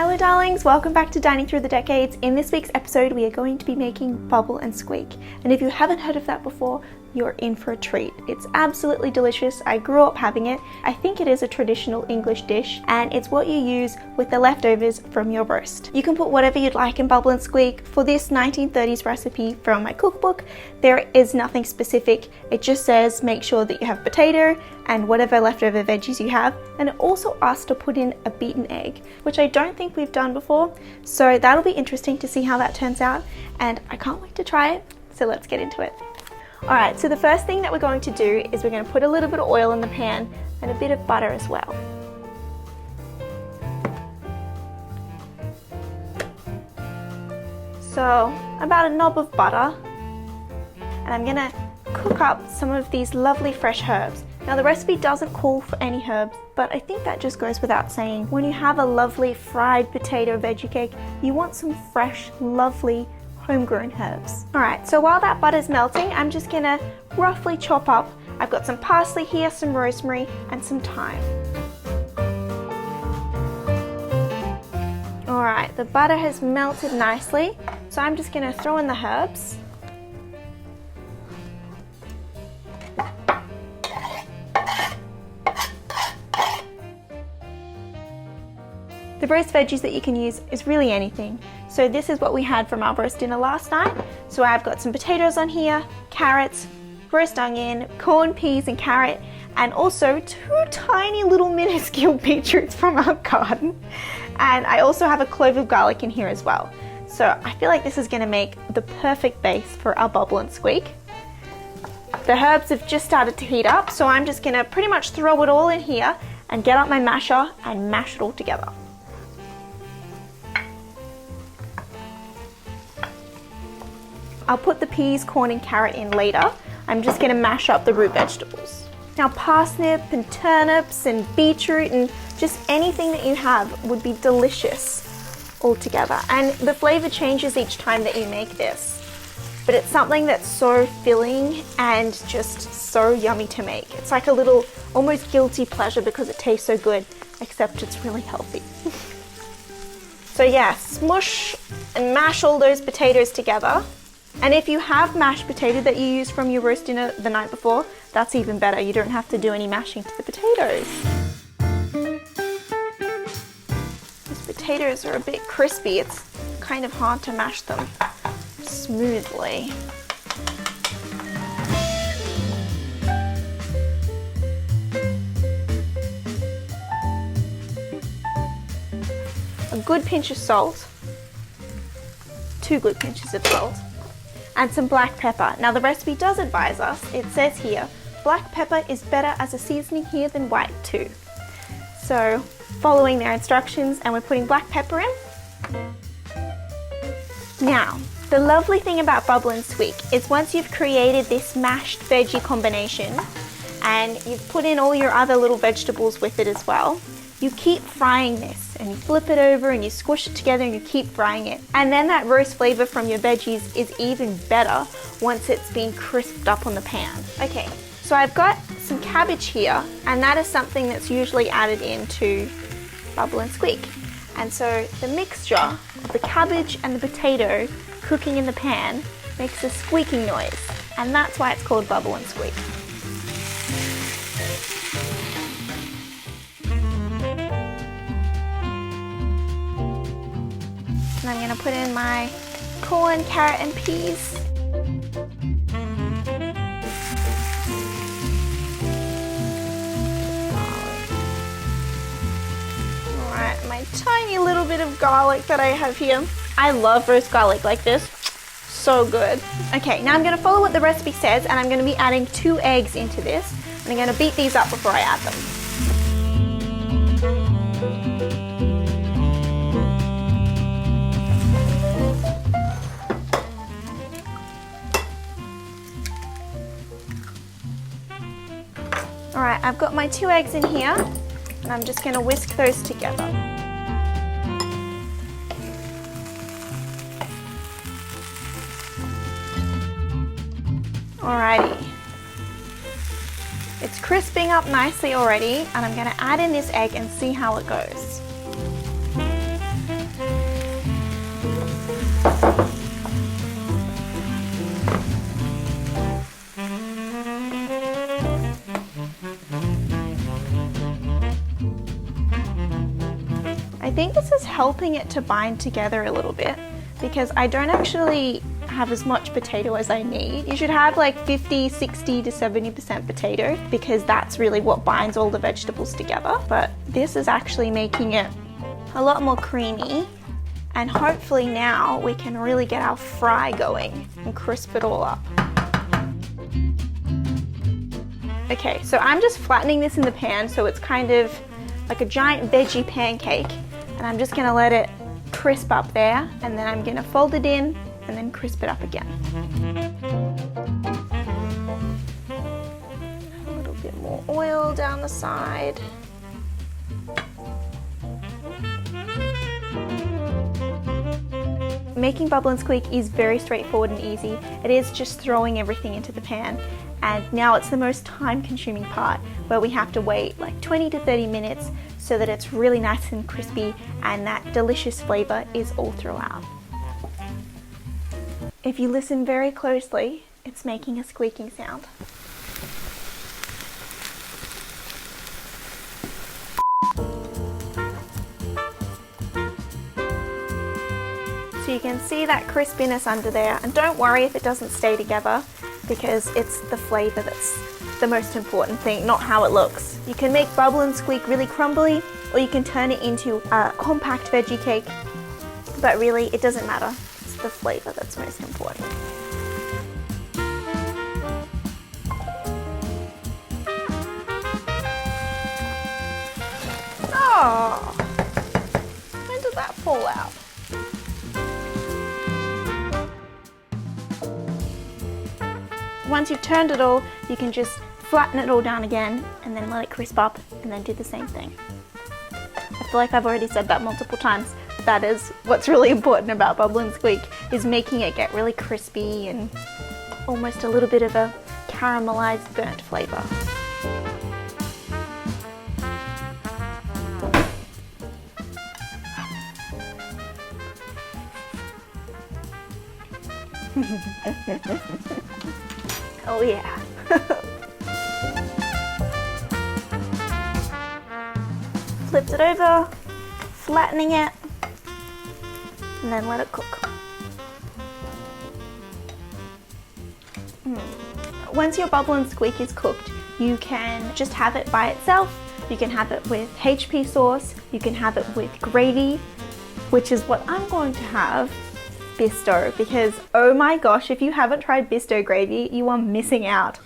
Hello darlings, welcome back to Dining Through the Decades. In this week's episode we are going to be making bubble and squeak, and if you haven't heard of that before, you're in for a treat. It's absolutely delicious. I grew up having it. I think it is a traditional English dish, and it's what you use with the leftovers from your roast. You can put whatever you'd like in bubble and squeak. For this 1930s recipe from my cookbook, there is nothing specific. It just says make sure that you have potato and whatever leftover veggies you have, and it also asks to put in a beaten egg, which I don't think we've done before, so that'll be interesting to see how that turns out, and I can't wait to try it, so let's get into it. Alright, so the first thing that we're going to do is we're going to put a little bit of oil in the pan and a bit of butter as well. So about a knob of butter, and I'm going to cook up some of these lovely fresh herbs. Now the recipe doesn't call for any herbs, but I think that just goes without saying. When you have a lovely fried potato veggie cake, you want some fresh, lovely homegrown herbs. Alright, so while that butter's melting, I'm just gonna roughly chop up. I've got some parsley here, some rosemary, and some thyme. Alright, the butter has melted nicely, so I'm just gonna throw in the herbs. The roast veggies that you can use is really anything. So this is what we had from our roast dinner last night. So I've got some potatoes on here, carrots, roast onion, corn, peas and carrot, and also 2 tiny little minuscule beetroots from our garden. And I also have a clove of garlic in here as well. So I feel like this is going to make the perfect base for our bubble and squeak. The herbs have just started to heat up, so I'm just going to pretty much throw it all in here and get out my masher and mash it all together. I'll put the peas, corn and carrot in later. I'm just going to mash up the root vegetables. Now parsnip and turnips and beetroot and just anything that you have would be delicious all together. And the flavour changes each time that you make this. But it's something that's so filling and just so yummy to make. It's like a little almost guilty pleasure because it tastes so good, except it's really healthy. So yeah, smush and mash all those potatoes together. And if you have mashed potato that you used from your roast dinner the night before, that's even better. You don't have to do any mashing to the potatoes. These potatoes are a bit crispy. It's kind of hard to mash them smoothly. A good pinch of salt. 2 good pinches of salt. And some black pepper. Now the recipe does advise us, it says here, black pepper is better as a seasoning here than white too. So following their instructions, and we're putting black pepper in. Now, the lovely thing about bubble and squeak is once you've created this mashed veggie combination and you've put in all your other little vegetables with it as well, you keep frying this and you flip it over and you squish it together and you keep frying it. And then that roast flavor from your veggies is even better once it's been crisped up on the pan. Okay, so I've got some cabbage here, and that is something that's usually added into bubble and squeak. And so the mixture of the cabbage and the potato cooking in the pan makes a squeaking noise, and that's why it's called bubble and squeak. And I'm going to put in my corn, carrot and peas. Alright, my tiny little bit of garlic that I have here. I love roast garlic like this. So good. Okay, now I'm going to follow what the recipe says, and I'm going to be adding 2 eggs into this. And I'm going to beat these up before I add them. Alright, I've got my 2 eggs in here, and I'm just going to whisk those together. Alrighty. It's crisping up nicely already, and I'm going to add in this egg and see how it goes. think this is helping it to bind together a little bit because I don't actually have as much potato as I need. You should have like 50, 60 to 70% potato because that's really what binds all the vegetables together. But this is actually making it a lot more creamy, and hopefully now we can really get our fry going and crisp it all up. Okay, so I'm just flattening this in the pan so it's kind of like a giant veggie pancake, and I'm just gonna let it crisp up there, and then I'm gonna fold it in and then crisp it up again. A little bit more oil down the side. Making bubble and squeak is very straightforward and easy. It is just throwing everything into the pan. And now it's the most time-consuming part where we have to wait like 20 to 30 minutes so that it's really nice and crispy and that delicious flavor is all throughout. If you listen very closely, it's making a squeaking sound. So you can see that crispiness under there, and don't worry if it doesn't stay together because it's the flavor that's the most important thing, not how it looks. You can make bubble and squeak really crumbly, or you can turn it into a compact veggie cake, but really it doesn't matter. It's the flavor that's most important. Oh, when did that fall out? Once you've turned it all, you can just flatten it all down again and then let it crisp up and then do the same thing. I feel like I've already said that multiple times, but that is what's really important about bubble and squeak, is making it get really crispy and almost a little bit of a caramelized burnt flavor. Oh yeah. Flipped it over, flattening it, and then let it cook. Once your bubble and squeak is cooked, you can just have it by itself. You can have it with HP sauce, you can have it with gravy, which is what I'm going to have. Bisto, because oh my gosh, if you haven't tried Bisto gravy, you are missing out.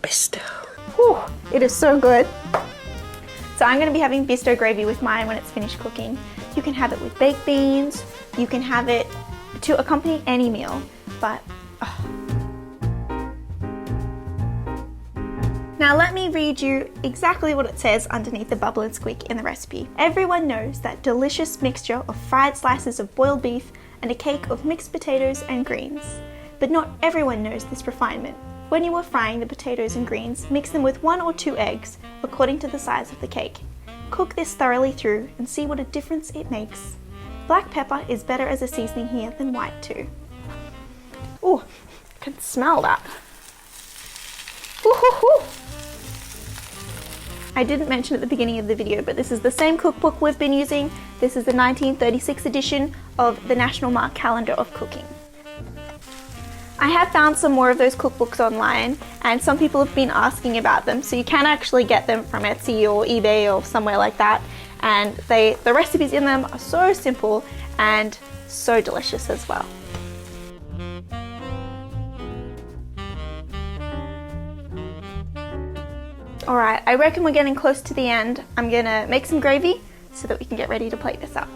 Bisto. Whew, it is so good. So I'm going to be having Bisto gravy with mine when it's finished cooking. You can have it with baked beans, you can have it to accompany any meal, but Now let me read you exactly what it says underneath the bubble and squeak in the recipe. Everyone knows that delicious mixture of fried slices of boiled beef and a cake of mixed potatoes and greens. But not everyone knows this refinement. When you are frying the potatoes and greens, mix them with 1 or 2 eggs, according to the size of the cake. Cook this thoroughly through and see what a difference it makes. Black pepper is better as a seasoning here than white too. Ooh, I can smell that. Woo-hoo-hoo. I didn't mention at the beginning of the video, but this is the same cookbook we've been using. This is the 1936 edition of the National Mark Calendar of Cooking. I have found some more of those cookbooks online, and some people have been asking about them, so you can actually get them from Etsy or eBay or somewhere like that, and the recipes in them are so simple and so delicious as well. Alright, I reckon we're getting close to the end. I'm gonna make some gravy so that we can get ready to plate this up.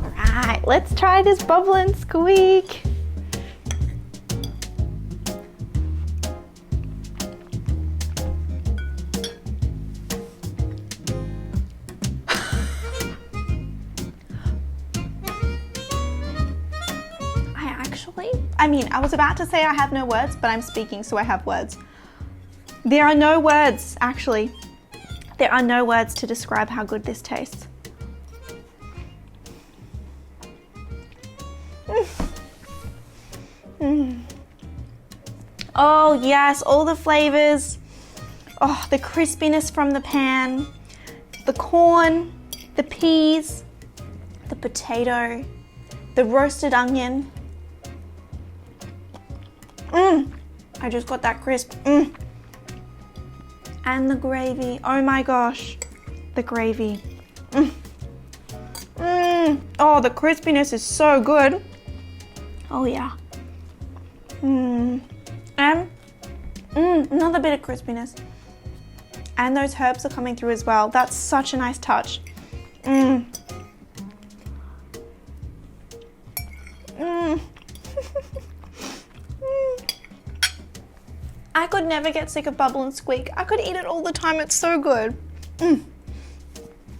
All right, let's try this bubble and squeak. I was about to say I have no words, but I'm speaking, so I have words. There are no words, actually. There are no words to describe how good this tastes. Oh yes, all the flavors. Oh, the crispiness from the pan, the corn, the peas, the potato, the roasted onion. I just got that crisp. And the gravy. Oh my gosh, the gravy. Oh, the crispiness is so good. Oh yeah. And another bit of crispiness. And those herbs are coming through as well. That's such a nice touch. I could never get sick of bubble and squeak. I could eat it all the time. It's so good.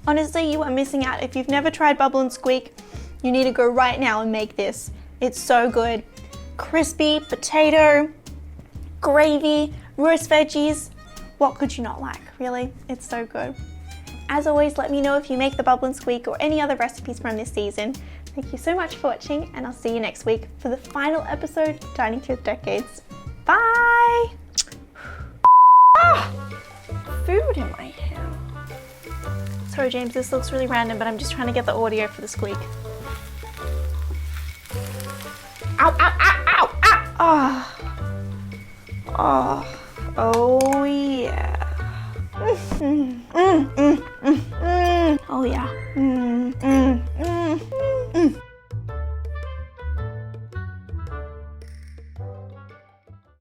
Honestly, you are missing out. If you've never tried bubble and squeak, you need to go right now and make this. It's so good. Crispy, potato, gravy, roast veggies. What could you not like, really? It's so good. As always, let me know if you make the bubble and squeak or any other recipes from this season. Thank you so much for watching, and I'll see you next week for the final episode of Dining Through the Decades. Bye! Food in my hair. Sorry James, this looks really random, but I'm just trying to get the audio for the squeak. Ow, ow, ow, ow, ow! Oh yeah. Oh yeah.